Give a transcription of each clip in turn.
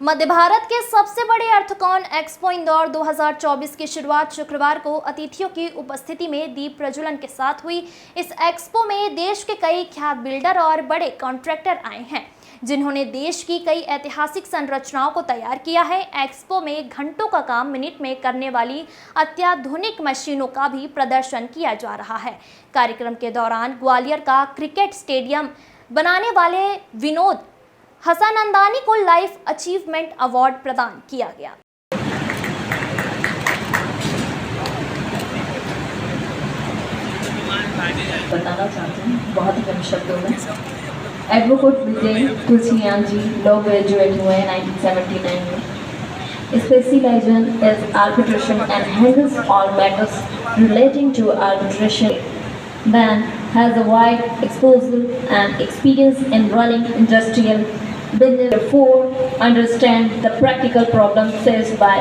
मध्य भारत के सबसे बड़े अर्थकॉन एक्सपो इंदौर 2024 की शुरुआत शुक्रवार को अतिथियों की उपस्थिति में दीप प्रज्वलन के साथ हुई। इस एक्सपो में देश के कई ख्यात बिल्डर और बड़े कॉन्ट्रैक्टर आए हैं, जिन्होंने देश की कई ऐतिहासिक संरचनाओं को तैयार किया है। एक्सपो में घंटों का काम मिनट में करने वाली अत्याधुनिक मशीनों का भी प्रदर्शन किया जा रहा है। कार्यक्रम के दौरान ग्वालियर का क्रिकेट स्टेडियम बनाने वाले विनोद हसनंदानी को लाइफ अचीवमेंट अवार्ड प्रदान किया गया। बताना चाहते हैं बहुत ही कम शब्दों में। एडवोकेट विजय तुलसीयान जी लॉ ग्रेजुएट हुए 1979 में। Specialization is arbitration and handles all matters relating to arbitration. Man has a wide exposure and experience in running industrial business, therefore understand the practical problems faced by.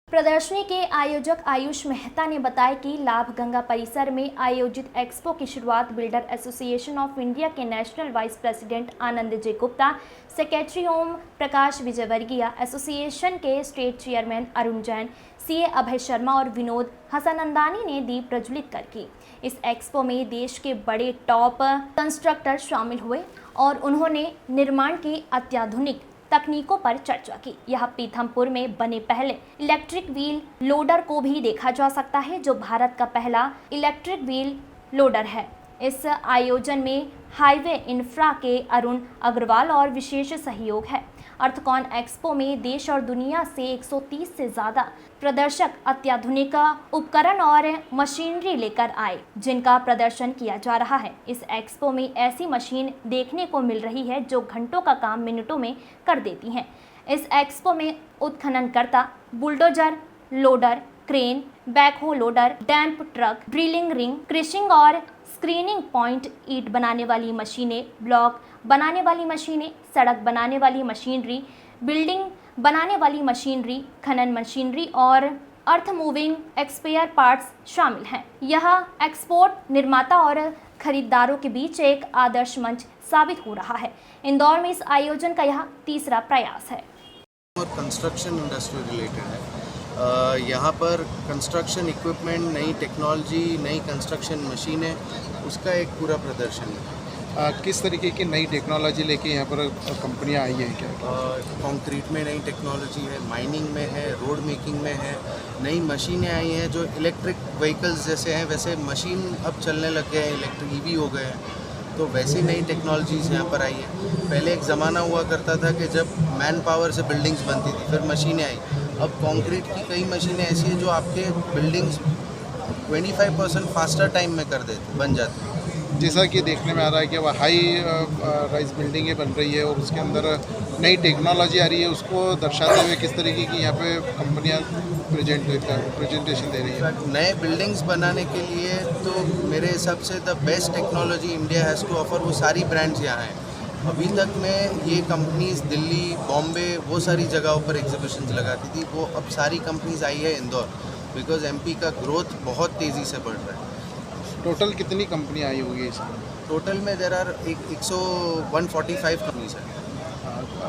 प्रदर्शनी के आयोजक आयुष मेहता ने बताया कि लाभगंगा परिसर में आयोजित एक्सपो की शुरुआत बिल्डर एसोसिएशन ऑफ इंडिया के national vice president Anand J Gupta, secretary Om Prakash Vijayvargiya, association के state chairman Arun Jain, CA Abhay Sharma और विनोद हसनंदानी ने दीप प्रज्वलित कर की। इस एक्सपो में देश के बड़े टॉप कंस्ट्रक्टर शामिल हुए और उन्होंने निर्माण की अत्याधुनिक तकनीकों पर चर्चा की। यह पीथमपुर में बने पहले इलेक्ट्रिक व्हील लोडर को भी देखा जा सकता है, जो भारत का पहला इलेक्ट्रिक व्हील लोडर है। इस आयोजन में हाईवे इंफ्रा के अरुण अग्रवाल और विशेष सहयोग है। अर्थकॉन एक्सपो में देश और दुनिया से 130 से ज़्यादा प्रदर्शक अत्याधुनिक उपकरण और मशीनरी लेकर आए, जिनका प्रदर्शन किया जा रहा है। इस एक्सपो में ऐसी मशीन देखने को मिल रही है जो घंटों का काम मिनटों में कर देती हैं। इस एक्सपो में उत्खननकर्ता, bulldozer, loader, crane, backhoe loader, dump truck, drilling rig, crushing और स्क्रीनिंग पॉइंट, ईंट बनाने वाली मशीनें, ब्लॉक बनाने वाली मशीनें, सड़क बनाने वाली मशीनरी, बिल्डिंग बनाने वाली मशीनरी, खनन मशीनरी और अर्थ मूविंग एक्सपेयर पार्ट्स शामिल हैं। यह एक्सपोर्ट निर्माता और खरीदारों के बीच एक आदर्श मंच साबित हो रहा है। इंदौर में इस आयोजन का यह तीसरा प्रयास है। और कंस्ट्रक्शन इंडस्ट्री रिलेटेड है। यहाँ पर कंस्ट्रक्शन इक्विपमेंट, नई टेक्नोलॉजी, नई कंस्ट्रक्शन मशीनें, उसका एक पूरा प्रदर्शन है। किस तरीके की नई टेक्नोलॉजी लेके यहाँ पर कंपनियाँ आई हैं? क्या कंक्रीट में नई टेक्नोलॉजी है, माइनिंग में है, रोड मेकिंग में है, नई मशीनें आई हैं। जो इलेक्ट्रिक व्हीकल्स जैसे हैं वैसे मशीन अब चलने लग गए हैं, इलेक्ट्रिक ईवी हो गए हैं, तो वैसी नई टेक्नोलॉजीज़ यहाँ पर आई है। पहले एक ज़माना हुआ करता था कि जब मैन पावर से बिल्डिंग्स बनती थी, फिर मशीनें आई। अब कंक्रीट की कई मशीनें ऐसी हैं जो आपके बिल्डिंग्स 25% फास्टर टाइम में बन जाती हैं। जैसा कि देखने में आ रहा है कि अब हाई राइज बिल्डिंगें बन रही है और उसके अंदर नई टेक्नोलॉजी आ रही है, उसको दर्शाते हुए किस तरीके की यहाँ पे कंपनियाँ प्रेजेंटेशन दे रही है? नए बिल्डिंग्स बनाने के लिए तो मेरे हिसाब से the best technology India has to offer, वो सारी ब्रांड्स यहाँ हैं। अभी तक में ये कंपनीज़ दिल्ली, बॉम्बे, वो सारी जगहों पर एग्जीबिशंस लगाती थी, वो अब सारी कंपनीज़ आई है इंदौर, बिकॉज एमपी का ग्रोथ बहुत तेज़ी से बढ़ रहा है। टोटल कितनी कंपनी आई होगी इसमें? टोटल में देर आर 145 कंपनीज है।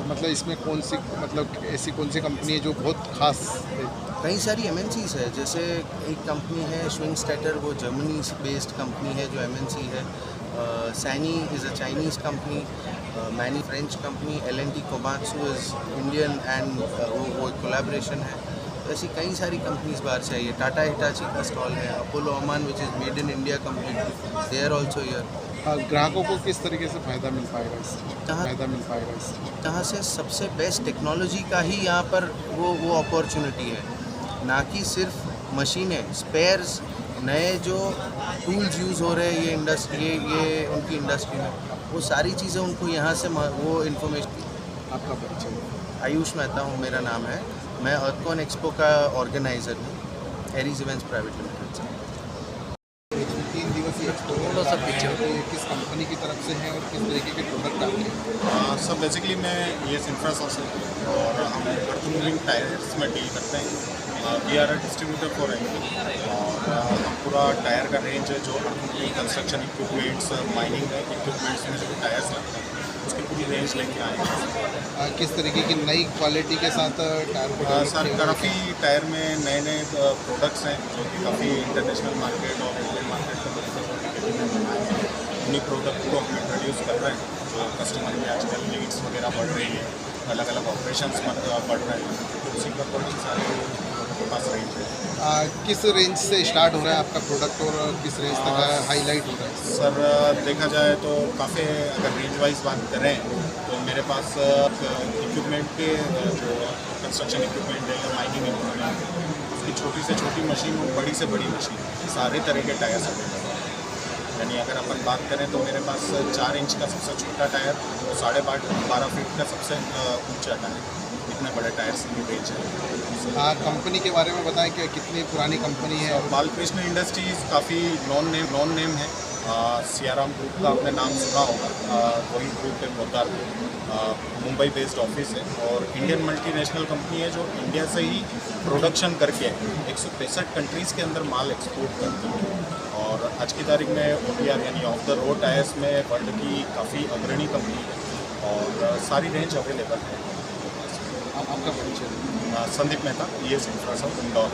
मतलब इसमें कौन सी, मतलब ऐसी कौन सी कंपनी है जो बहुत खास है? कई सारी एमएनसीज है। जैसे एक कंपनी है श्विंगस्टेटर, वो जर्मनी बेस्ड कंपनी है जो एमएनसी है। Sany is a Chinese company, many French company, L&T Komatsu is Indian and वो कोलैबोरेशन है। ऐसी कई सारी कंपनीज बाहर से आई है। टाटा हिटाची का स्टॉल है, Apollo Oman which is made in India completely, they are also here. ग्राहकों को किस तरीके से फ़ायदा मिल पाएगा इससे? यहाँ से सबसे बेस्ट टेक्नोलॉजी का ही यहाँ पर वो अपॉर्चुनिटी है, ना कि सिर्फ मशीनें, स्पेयर्स, नए जो टूल्स यूज़ हो रहे हैं ये इंडस्ट्री, ये उनकी इंडस्ट्री में, वो सारी चीज़ें उनको यहाँ से वो इन्फॉर्मेशन। आपका परिचय? आयुष मेहता हूँ मेरा नाम है। मैं अर्थकॉन एक्सपो का ऑर्गेनाइज़र हूँ, एरीज इवेंट्स प्राइवेट लिमिटेड से। 3 दिवसीय एक्सपो किस कंपनी की तरफ से है और किस तरीके के प्रोडक्ट आते हैं? सब बेसिकली मैं ES इंफ्रासॉ से, और हम अर्थ मूविंग टायर्स में डील करते हैं। We are a distributor for MP, और हम पूरा टायर का रेंज है जो earth moving, construction equipments, mining equipments में जो टायर्स लगते हैं उसकी पूरी रेंज लेके आए हैं। किस तरीके की नई क्वालिटी के साथ टायर को develop सर किया गया है? काफ़ी टायर में नए नए प्रोडक्ट्स हैं जो कि काफ़ी इंटरनेशनल मार्केट और इंडियन मार्केट को बनाए हैं। उन्हीं प्रोडक्ट को हम इंट्रोड्यूस कर रहे हैं जो कस्टमर में आजकल नीड्स वगैरह बढ़ रही है, अलग अलग ऑपरेशंस बढ़ रहे हैं, तो उसी का अकॉर्डिंग सारे लोगों के पास रेंज है। किस रेंज से स्टार्ट हो रहा है आपका प्रोडक्ट और किस रेंज तक हाईलाइट हो रहा है? सर देखा जाए तो काफ़ी अगर रेंज वाइज बात करें तो मेरे पास इक्विपमेंट के जो कंस्ट्रक्शन इक्विपमेंट है या माइनिंग इक्विपमेंट है उसकी छोटी से छोटी मशीन और बड़ी से बड़ी मशीन सारे तरह के टायर्स अवेलेबल हैं। यानी अगर अपन बात करें तो मेरे पास 4 इंच का सबसे छोटा टायर और 12.5 फीट का सबसे ऊंचा टायर, इतने बड़े टायर्स की रेंज है। कंपनी के बारे में बताएं कि कितनी पुरानी कंपनी है और बालकृष्ण इंडस्ट्रीज़ काफ़ी नॉन नेम है। सियाराम ग्रुप का आपने नाम सुना होगा, वही ग्रुप है मोदार मुंबई बेस्ड ऑफिस है और इंडियन मल्टीनेशनल कंपनी है जो इंडिया से ही प्रोडक्शन करके 163 कंट्रीज़ के अंदर माल एक्सपोर्ट करती है और आज की तारीख में OTR यानी ऑफ द रोड टायर्स में वर्ल्ड की काफ़ी अग्रणी कंपनी है और सारी रेंज अवेलेबल है। आपका परिचय? संदीप मेहता, ES इंफ्रासॉफ्ट इंदौर।